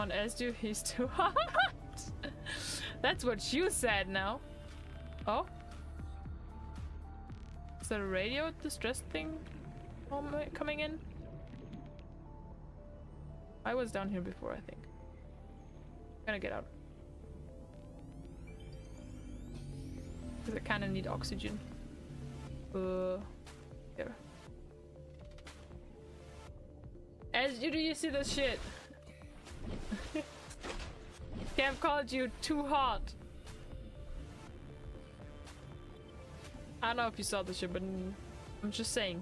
On Esdu, he's too hot. That's what you said now. Oh? Is that a radio distress thing coming in? I was down here before, I think. Gonna get out. Because I kind of need oxygen. Here. As you do, you see this shit? Kev called you too hot. I don't know if you saw this shit, but I'm just saying.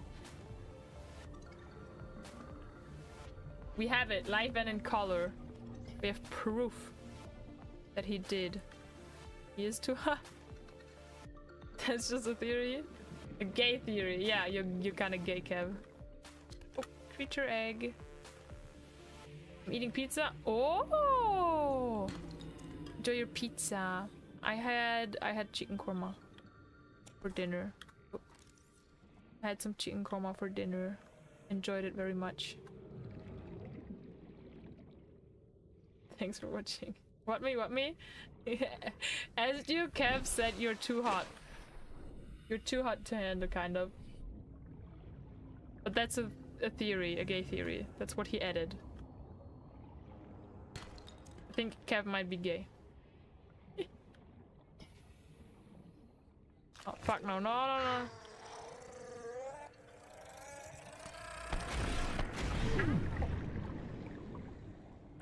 We have it, live and in color. We have proof that he did. He is too hot. That's just a theory. A gay theory. Yeah, you're kind of gay, Kev. Oh, creature egg. I'm eating pizza. Oh, enjoy your pizza. I had chicken korma for dinner. Oh. I had some chicken korma for dinner. Enjoyed it very much. Thanks for watching. What me? What me? As you, Kev said, you're too hot. You're too hot to handle, kind of. But that's a theory, a gay theory. That's what he added. I think Kev might be gay. Oh, fuck no, no, no, no.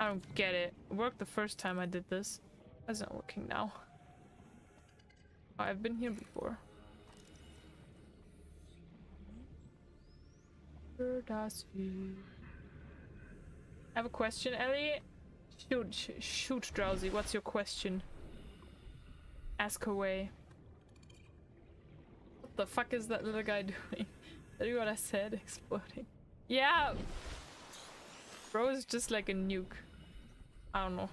I don't get it. It worked the first time I did this. It's not working now. Oh, I've been here before. I have a question, Ellie. Shoot, Drowsy. What's your question? Ask away. What the fuck is that little guy doing? Tell you what I said? Exploding. Yeah. Bro is just like a nuke. I don't know.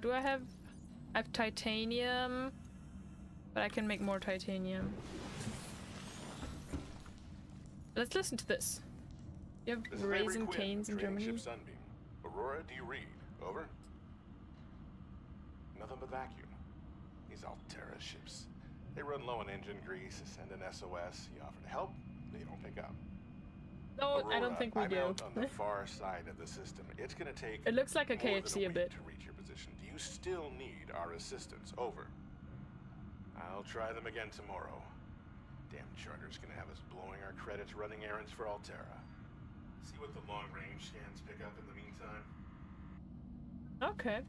Do I have titanium? But I can make more titanium. Let's listen to this. You have Raising Canes in Germany? Sunbeam. Aurora, do you read? Over? Nothing but vacuum. These Altera ships. They run low on engine grease, send an SOS. You offer to help, they don't pick up. No, Aurora, I don't think we I'm do. out on the far side of the system. It's gonna take it looks like a more KFC than a bit. to reach your position. Do you still need our assistance? Over. I'll try them again tomorrow. Damn charter's gonna have us blowing our credits running errands for Altera. See what the long-range scans pick up in the meantime. Okay.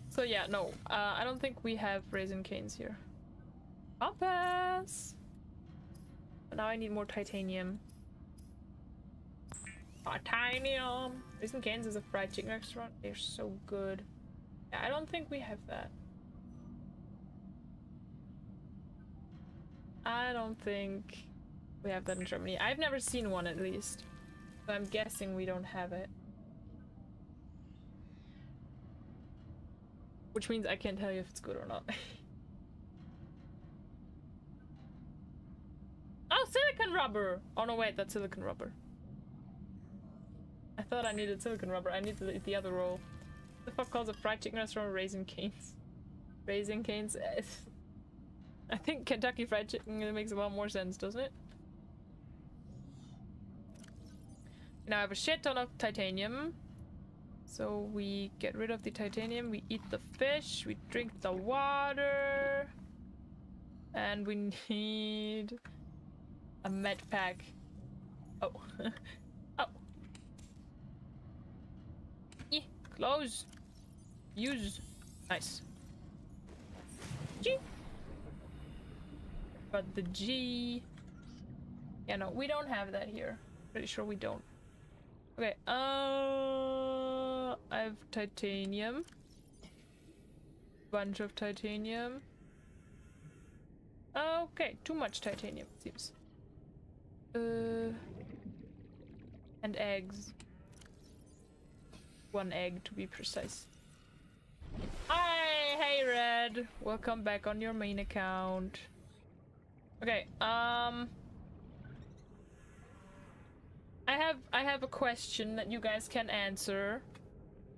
So yeah, no, I don't think we have Raising Canes here. I'll pass. But now I need more titanium. Titanium! Raising Canes is a fried chicken restaurant. They're so good. Yeah, I don't think we have that. I don't think we have that in Germany. I've never seen one, at least. So I'm guessing we don't have it. Which means I can't tell you if it's good or not. Oh, silicon rubber! Oh no, wait, that's silicon rubber. I thought I needed silicon rubber. I needed the other roll. What the fuck calls a fried chicken restaurant Raising Canes? Raising Canes? I think Kentucky Fried Chicken makes a lot more sense, doesn't it? Now I have a shit ton of titanium. So we get rid of the titanium, we eat the fish, we drink the water. And we need a med pack. Oh. Oh. Close. Use. Nice. G. But the G. Yeah, no, we don't have that here. Pretty sure we don't. Okay, I have titanium. Bunch of titanium. Okay, too much titanium, it seems. And eggs. 1 egg to be precise. Hi, hey Red. Welcome back on your main account. Okay, I I have a question that you guys can answer,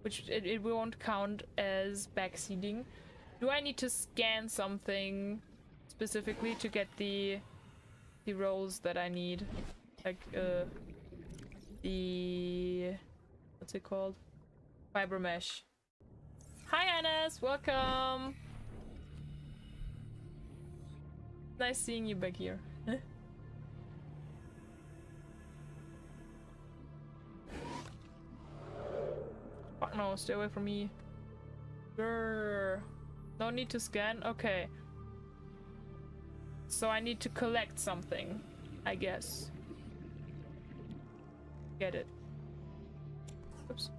which it won't count as backseating. Do I need to scan something specifically to get the rolls that I need? Like the what's it called? Fiber mesh. Hi Anas, welcome. Nice seeing you back here. Fuck no, stay away from me. Grr. No need to scan? Okay. So I need to collect something, I guess. Get it. Oops.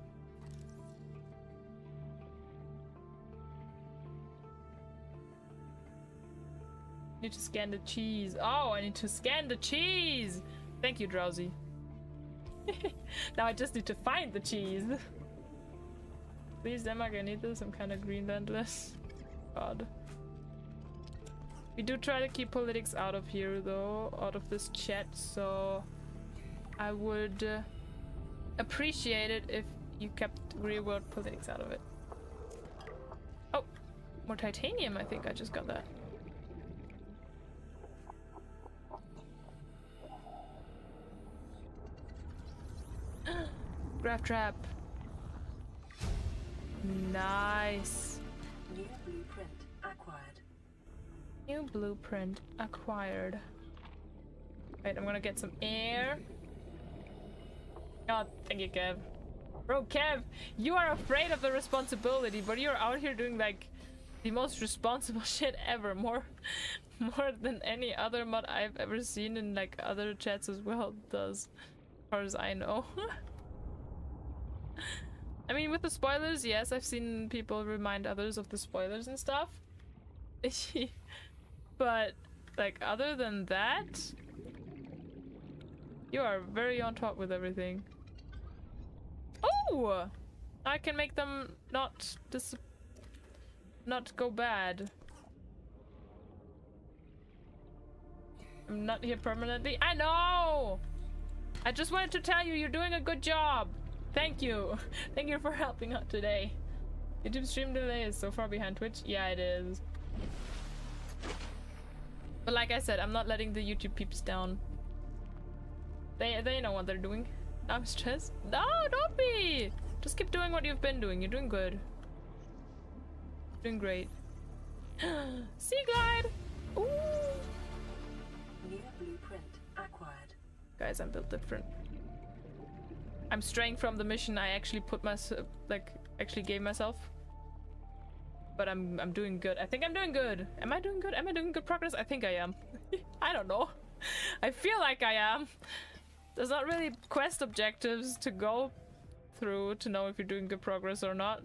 Need to scan the cheese. Oh, I need to scan the cheese! Thank you, Drowsy. Now I just need to find the cheese. Please, Denmark, I need this. I'm kind of Greenlandless. God. We do try to keep politics out of here, though, out of this chat, so I would appreciate it if you kept real-world politics out of it. Oh, more titanium, I think I just got that. Grab trap. Nice. New blueprint acquired. New blueprint acquired. Wait, I'm gonna get some air. God, thank you, Kev. Bro, Kev, you are afraid of the responsibility, but you're out here doing like the most responsible shit ever. More than any other mod I've ever seen in like other chats as well does, as far as I know. I mean, with the spoilers, yes, I've seen people remind others of the spoilers and stuff. But, like, other than that, you are very on top with everything. Oh! I can make them not go bad. I'm not here permanently. I know! I just wanted to tell you, you're doing a good job. Thank you. Thank you for helping out today. YouTube stream delay is so far behind Twitch. Yeah, it is. But like I said, I'm not letting the YouTube peeps down. They know what they're doing. I'm stressed. No, don't be! Just keep doing what you've been doing. You're doing good. Doing great. Sea glide! Ooh! New blueprint acquired. Guys, I'm built different. I'm straying from the mission I actually put myself, actually gave myself. But I'm doing good. I think I'm doing good. Am I doing good? Am I doing good progress? I think I am. I don't know. I feel like I am. There's not really quest objectives to go through to know if you're doing good progress or not.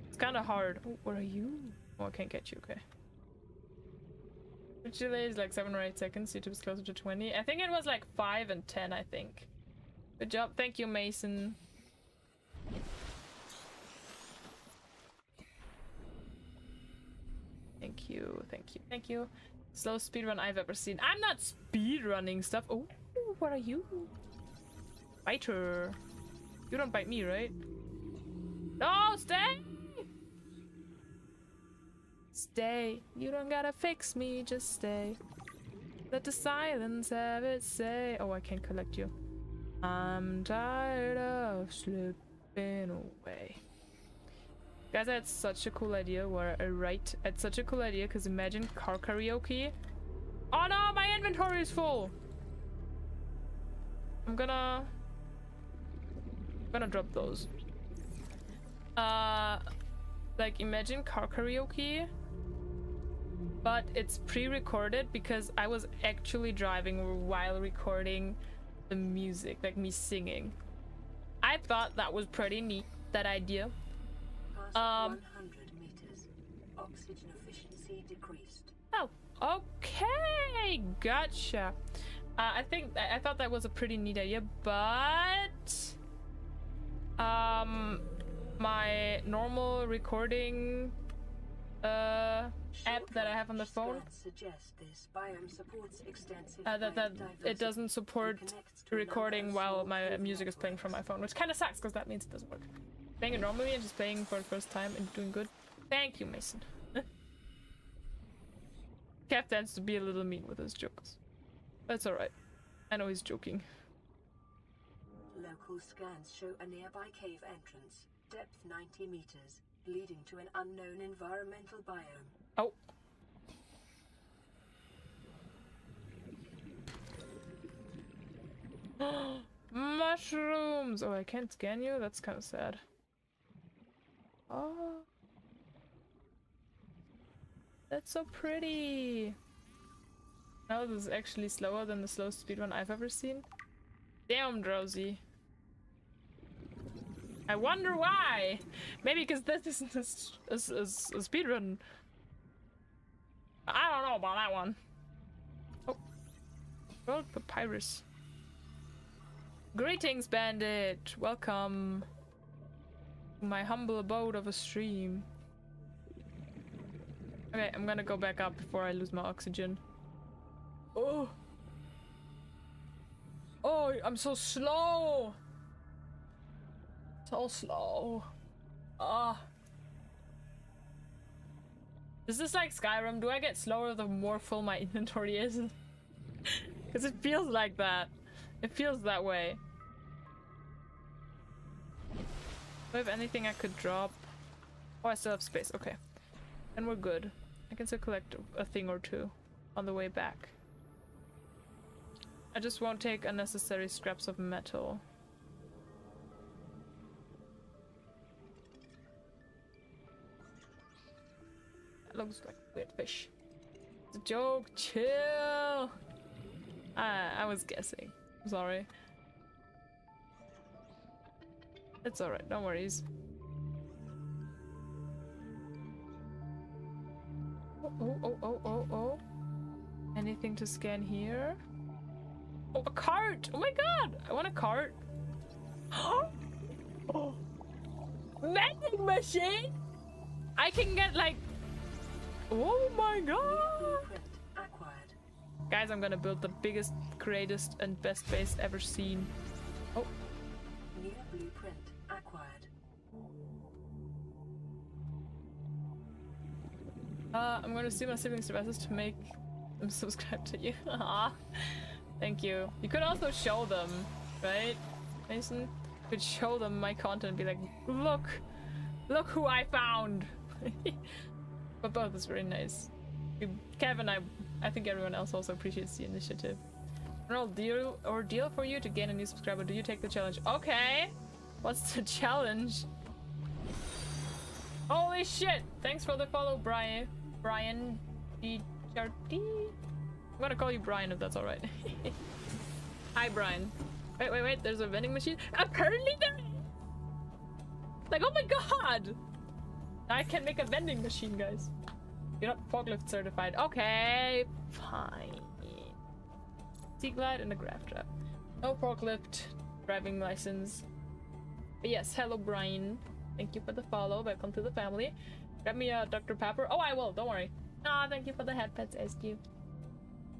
It's kind of hard. Oh, where are you? Oh, I can't get you. Okay. Which delay is like 7 or 8 seconds. YouTube's closer to 20. I think it was like 5 and 10, I think. Good job. Thank you, Mason. Thank you, thank you, thank you. Slowest speedrun I've ever seen. I'm not speedrunning stuff. Oh, what are you? Biter. You don't bite me, right? No, stay! Stay. You don't gotta fix me, just stay. Let the silence have its say. Oh, I can't collect you. I'm tired of slipping away. Guys, I had such a cool idea where I had such a cool idea because imagine car karaoke. Oh no, my inventory is full. I'm gonna drop those. Like imagine car karaoke, but it's pre-recorded because I was actually driving while recording the music, like me singing. I thought that was pretty neat, that idea. 100 meters. Oxygen efficiency decreased. Oh, okay, gotcha. I thought that was a pretty neat idea, but my normal recording app that I have on the phone. Suggest this biome supports extensive That it doesn't support connects to a recording number of while small my cave music is playing from my phone, which kind of sucks because that means it doesn't work. Playing it normally and just playing for the first time and doing good. Thank you, Mason. Kev tends to be a little mean with his jokes. That's alright. I know he's joking. Local scans show a nearby cave entrance, depth 90 meters, leading to an unknown environmental biome. Oh. Mushrooms! Oh, I can't scan you? That's kind of sad. Oh. That's so pretty! No, this is actually slower than the slowest speedrun I've ever seen. Damn, Drowsy. I wonder why! Maybe because this isn't a speedrun. I don't know about that one. Oh. World Papyrus. Greetings, Bandit! Welcome to my humble abode of a stream. Okay, I'm gonna go back up before I lose my oxygen. Oh! Oh, I'm so slow! So slow. Ah. Is this like Skyrim? Do I get slower the more full my inventory is? Because it feels like that. It feels that way. Do I have anything I could drop? Oh, I still have space. Okay. And we're good. I can still collect a thing or two on the way back. I just won't take unnecessary scraps of metal. That looks like a weird fish. It's a joke. Chill. I was guessing. I'm sorry. It's alright. No worries. Oh. Anything to scan here? Oh, a cart! Oh my god! I want a cart. Oh. Vending machine! I can get like... Oh my god! Guys, I'm gonna build the biggest, greatest, and best base ever seen. Oh. New blueprint acquired. I'm gonna steal my siblings' devices to make them subscribe to you. Aw. Thank you. You could also show them, right, Mason? You could show them my content and be like, look who I found! But both is very nice. Kevin, I think everyone else also appreciates the initiative. An ordeal for you to gain a new subscriber. Do you take the challenge? Okay! What's the challenge? Holy shit! Thanks for the follow, Brian. Brian DJRT? I'm gonna call you Brian if that's alright. Hi, Brian. Wait, there's a vending machine? Apparently there is! Like, oh my god! I can make a vending machine, guys. You're not forklift certified. Okay, fine. Sea glide and a graph trap. No forklift driving license. But yes, hello, Brian. Thank you for the follow. Welcome to the family. Grab me a Dr. Pepper. Oh, I will. Don't worry. Ah, thank you for the head pets, SQ.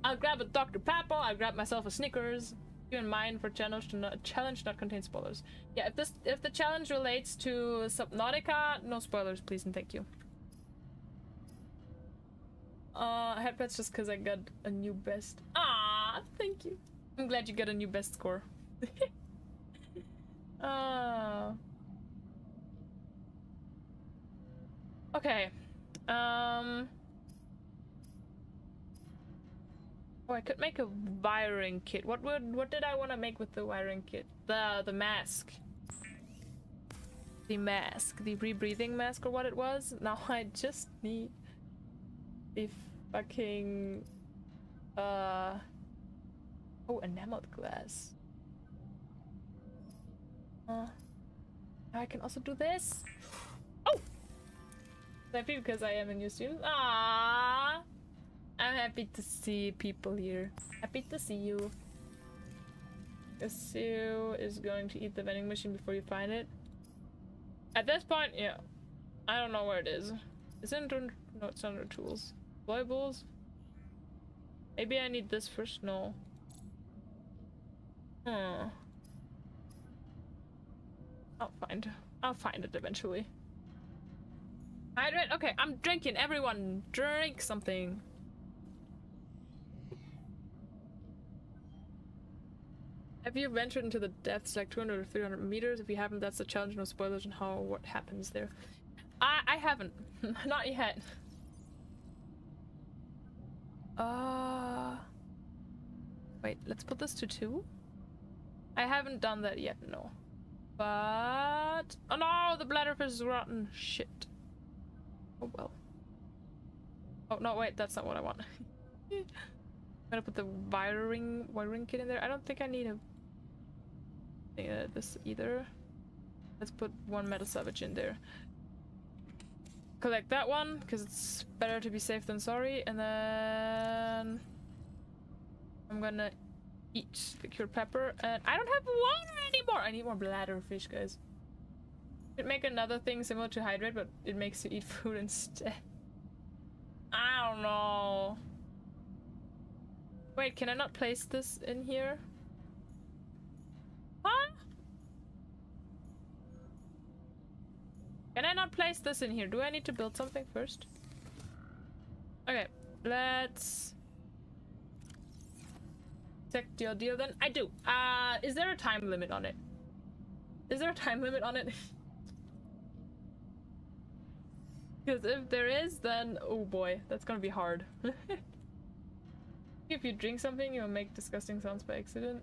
I'll grab a Dr. Pepper. I'll grab myself a Snickers. Keep in mind for challenge not contain spoilers. Yeah, if the challenge relates to Subnautica, no spoilers, please and thank you. Head pets just because I got a new best. Ah, thank you. I'm glad you got a new best score. Okay. Oh, I could make a wiring kit. What did I want to make with the wiring kit? The mask. The mask. The rebreathing mask or what it was. Now I just need the fucking oh, enameled glass. Now I can also do this. Oh! Happy because I am a new student. Ah, I'm happy to see people here. Happy to see you. Sue is going to eat the vending machine before you find it. At this point, yeah. I don't know where it is. It's in No, it's under tools. Exploibles. Maybe I need this first. No. Hmm. I'll find it eventually. Hydrate. Okay, I'm drinking. Everyone, drink something. Have you ventured into the depths like 200 or 300 meters? If you haven't, that's a challenge. No spoilers on what happens there. I haven't. Not yet. Wait, let's put this to 2. I haven't done that yet, no. But... oh no, the bladderfish is rotten. Shit. Oh well. Oh no, wait, that's not what I want. I'm gonna put the wiring kit in there. I don't think I need this either. Let's put 1 metal salvage in there. Collect that one, because it's better to be safe than sorry. And then... I'm gonna eat the cured pepper. And I don't have water anymore! I need more bladderfish, guys. It'd make another thing similar to hydrate, but it makes you eat food instead. I don't know. Wait, can I not place this in here? Huh? Can I not place this in here? Do I need to build something first? Okay, let's check your deal then. I do. Is there a time limit on it? Is there a time limit on it? Because if there is, then oh boy, that's gonna be hard. If you drink something, you'll make disgusting sounds by accident.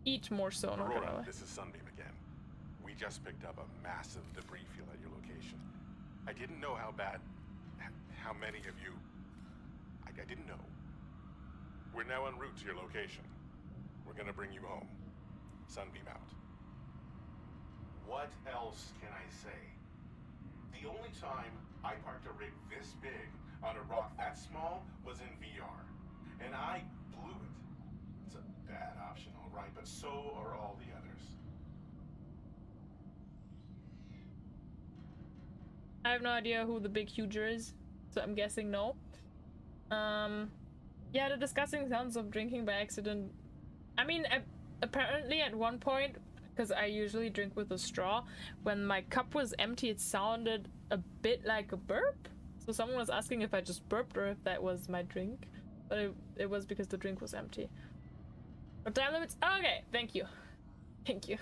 Eat more so, not gonna lie. This is Sunbeam again. We just picked up a massive debris field at your location. I didn't know how many of you... I didn't know. We're now en route to your location. We're gonna bring you home. Sunbeam out. What else can I say? The only time I parked a rig this big on a rock that small was in VR. And I blew it. It's a bad option, alright, but so are all the others. I have no idea who the big huger is, so I'm guessing no. Yeah, the disgusting sounds of drinking by accident. I mean, apparently at one point, because I usually drink with a straw, when my cup was empty, it sounded a bit like a burp. So someone was asking if I just burped or if that was my drink, but it was because the drink was empty. But time limits? Okay, thank you. Thank you.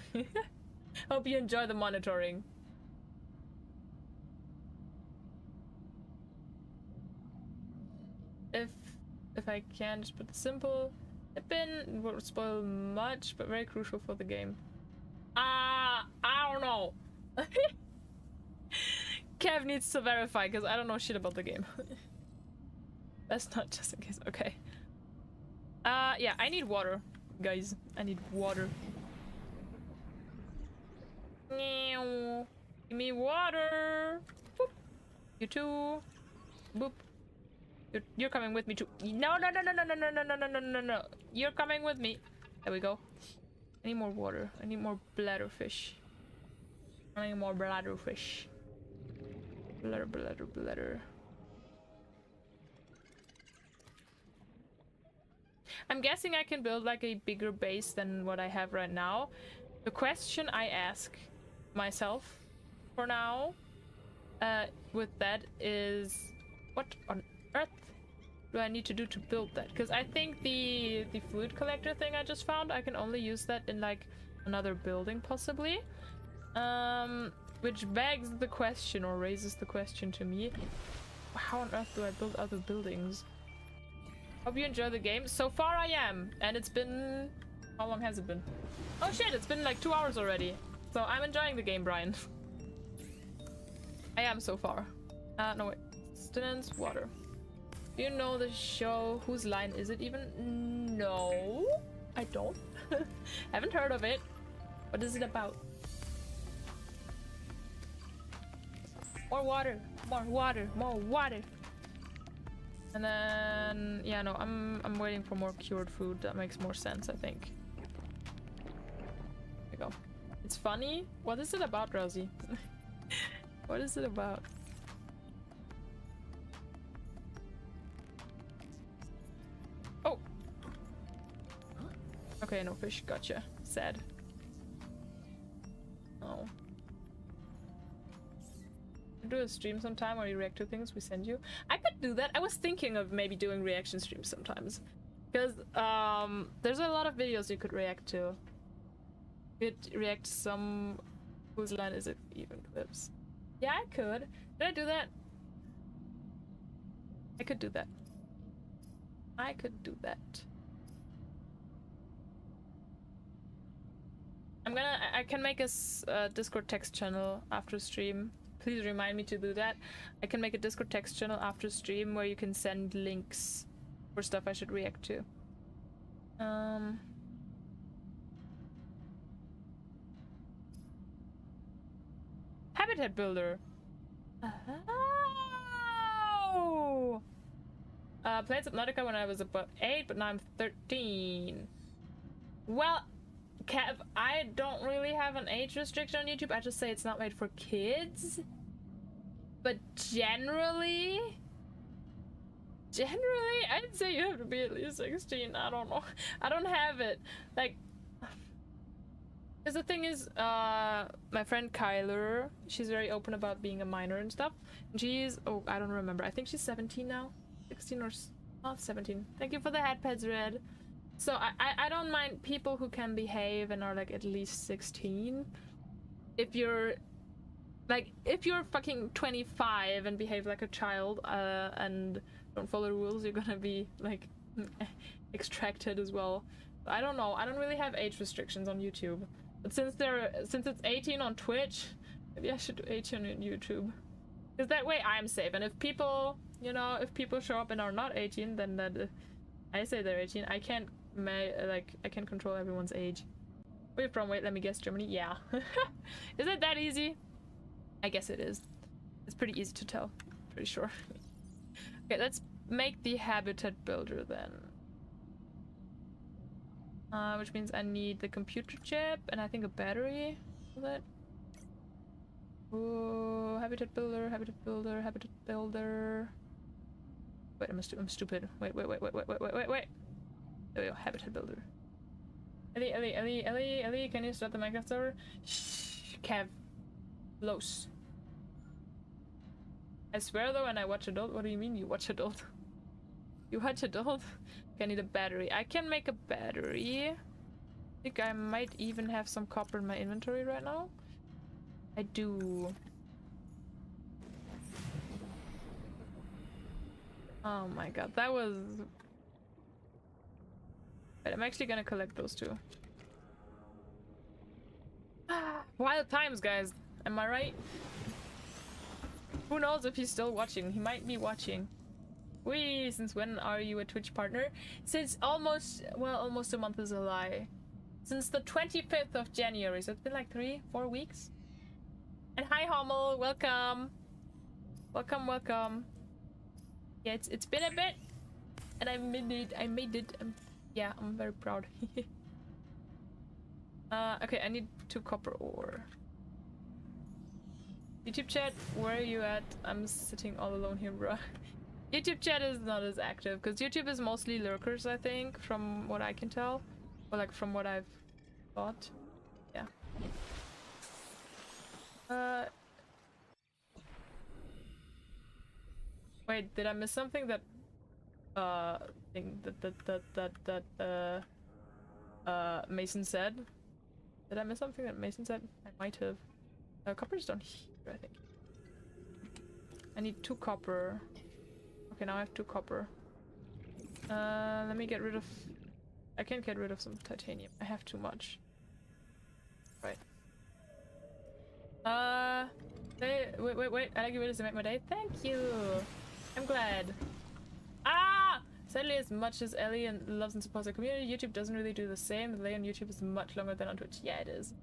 Hope you enjoy the monitoring. If I can just put it simple, a bin won't spoil much, but very crucial for the game. I don't know. Kev needs to verify because I don't know shit about the game. That's not just in case. Okay. Yeah, I need water, guys. I need water. Give me water. Boop. You too. Boop. You're coming with me too. No. You're coming with me. There we go. I need more water. I need more bladderfish. I need more bladderfish. Bladder. I'm guessing I can build like a bigger base than what I have right now. The question I ask myself for now with that is, what on earth do I need to do to build that? Because I think the fluid collector thing I just found, I can only use that in like another building possibly. Which begs the question, or raises the question to me, how on earth do I build other buildings? Hope you enjoy the game. So far I am, and it's been... how long has it been? Oh shit, it's been like 2 hours already. So I'm enjoying the game, Brian. I am so far. No wait. Sustenance, water. Do you know the show? Whose line is it even? No, I don't. Haven't heard of it. What is it about? More water, more water, more water. And then, yeah, no, I'm waiting for more cured food. That makes more sense, I think. There we go. It's funny. What is it about, Rosie? What is it about? Okay, no fish. Gotcha. Sad. Oh. Do a stream sometime where you react to things we send you. I could do that. I was thinking of maybe doing reaction streams sometimes. Because there's a lot of videos you could react to. You could react to some... Whose line is it? Even clips. Yeah, I could. Did I do that? I could do that. I could do that. I can make a Discord text channel after stream. Please remind me to do that. I can make a Discord text channel after stream where you can send links for stuff I should react to. Habitat builder. Oh! Played Subnautica when I was about 8, but now I'm 13. Well, Kev, I don't really have an age restriction on YouTube. I just say it's not made for kids. But generally, I'd say you have to be at least 16. I don't know. I don't have it. Like, because the thing is, my friend Kyler, she's very open about being a minor and stuff. And she's, oh, I don't remember. I think she's 17 now. 16 or, oh, 17. Thank you for the hat pads, Red. So I don't mind people who can behave and are like at least 16. If you're like, if you're fucking 25 and behave like a child and don't follow the rules, you're gonna be like extracted as well. I don't know. I don't really have age restrictions on YouTube. But since it's 18 on Twitch, maybe I should do 18 on YouTube. Because that way I'm safe. And if people, you know, if people show up and are not 18, then that I say they're 18. I can't I can't control everyone's age. Where you from? Wait, let me guess. Germany? Yeah. Is it that easy? I guess it is. It's pretty easy to tell. Pretty sure. Okay, let's make the habitat builder then. Which means I need the computer chip and I think a battery for that. Ooh, habitat builder, habitat builder, habitat builder. Wait, I'm stupid. Wait. There we go, habitat builder. Ellie, can you start the Minecraft server? Shh, Kev. Close. I swear though, when I watch adult, what do you mean you watch adult? You watch adult? Okay, I need a battery. I can make a battery. I think I might even have some copper in my inventory right now. I do. Oh my god, that was... Wait, I'm actually gonna collect those two. Wild times, guys. Am I right? Who knows if he's still watching? He might be watching. Wee, since when are you a Twitch partner? Since almost, well, almost a month is a lie. Since the 25th of January, so it's been like 3-4 weeks. And hi Hommel, welcome. Welcome. Yeah, it's been a bit, and I made it. Yeah, I'm very proud. Okay, I need 2 copper ore. YouTube chat, where are you at? I'm sitting all alone here, bro. YouTube chat is not as active because YouTube is mostly lurkers, I think, from what I can tell, or like from what I've thought. Yeah. Wait, did I miss something that Mason said? Did I miss something that Mason said? I might have. Copper's down here, I think. I need 2 copper. Okay, now I have 2 copper. Let me get rid of... I can't get rid of some titanium. I have too much. Right. Wait. I like your videos to make my day. Thank you! I'm glad. Ah! Sadly, as much as Ellie and loves and supports the community, YouTube doesn't really do the same. The delay on YouTube is much longer than on Twitch. Yeah, it is.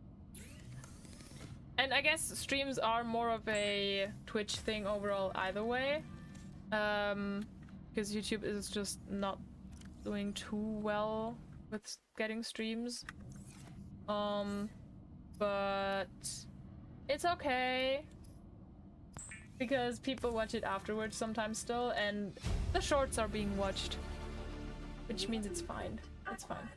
And I guess streams are more of a Twitch thing overall either way. Because YouTube is just not doing too well with getting streams. But it's okay. Because people watch it afterwards sometimes still, and the shorts are being watched. Which means it's fine. It's fine.